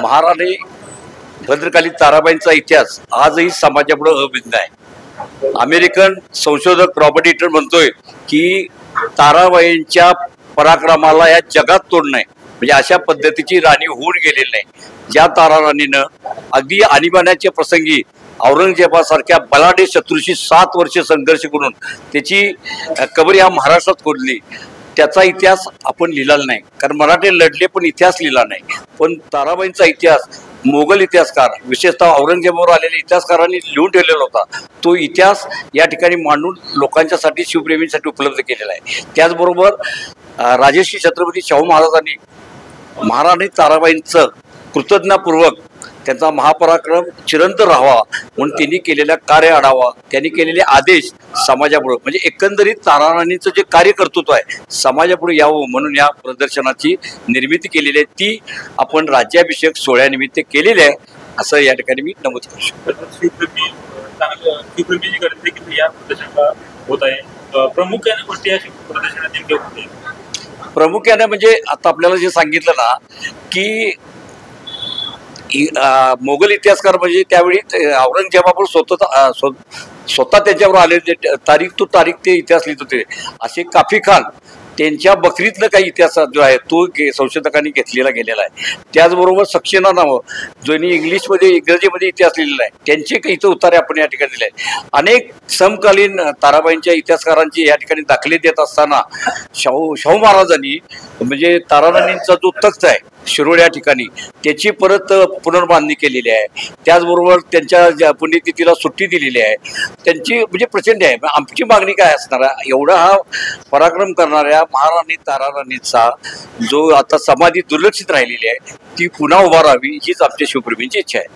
महाराणी भद्रकाली ताराबाईंचा इतिहास आजही समाजापुढे अभिन्न आहे। अमेरिकन संशोधक रॉबर्ट इटन म्हणतोय की ताराबाईंच्या पराक्रमाला या जगात तोड नाही, म्हणजे अशा पद्धतीची राणी होऊन गेलेली नाही। ज्या तारा राणीनं अगदी आणीबाण्याच्या प्रसंगी औरंगजेबासारख्या बलाढ्य शत्रूशी 7 वर्ष संघर्ष करून त्याची कबर या महाराष्ट्रात खोदली, त्याचा इतिहास आपण लिहिलेला नाही, कारण मराठे लढले पण इतिहास लिहिला नाही। पण ताराबाईंचा इतिहास मोगल इतिहासकार, विशेषतः औरंगजेबावर आलेल्या इतिहासकारांनी लिहून ठेवलेला होता। तो इतिहास या ठिकाणी मांडून लोकांच्यासाठी, शिवप्रेमींसाठी उपलब्ध केलेला आहे। त्याचबरोबर राजर्षी छत्रपती शाहू महाराजांनी महाराणी ताराबाईंचं कृतज्ञतापूर्वक त्यांचा महापराक्रम चिरंतन राहावा म्हणून त्यांनी केलेला कार्य आढावा, त्यांनी केलेले आदेश समाजापुढे, म्हणजे एकंदरीत ताराराणींचं जे कार्यकर्तृत्व आहे समाजापुढे यावं म्हणून या प्रदर्शनाची निर्मिती केलेली आहे। ती आपण राज्याभिषेक सोहळ्यानिमित्त केलेली आहे असं या ठिकाणी मी नमूद करू शकतो। प्रामुख्याने म्हणजे आता आपल्याला जे सांगितलं ना की मोगल इतिहासकार म्हणजे त्यावेळी औरंगजेबावर स्वतः त्याच्यावर आले तारीख ते इतिहास लिहित होते। असे काफी खान त्यांच्या बकरीतनं काही इतिहास जो आहे तो संशोधकांनी घेतलेला गेलेला आहे। त्याचबरोबर सक्सेना नाव ज्यांनी इंग्रजीमध्ये इतिहास लिहिलेला आहे त्यांचे काही इथं उतारे आपण या ठिकाणी दिले आहेत। अनेक समकालीन ताराबाईंच्या इतिहासकारांची या ठिकाणी दाखले देत असताना शाहू महाराजांनी म्हणजे ताराराणींचा जो तख्त आहे शिरोळ या ठिकाणी त्याची परत पुनर्बांधणी केलेली आहे। त्याचबरोबर त्यांच्या पुण्यतिथीला सुट्टी दिलेली आहे। त्यांची म्हणजे प्रचंड आहे। आमची मागणी काय असणार आहे, एवढा हा पराक्रम करणाऱ्या महाराणी ताराराणीचा जो आता समाधी दुर्लक्षित राहिलेली आहे ती पुन्हा उभा राहावी हीच आमच्या शिवप्रेमींची इच्छा आहे।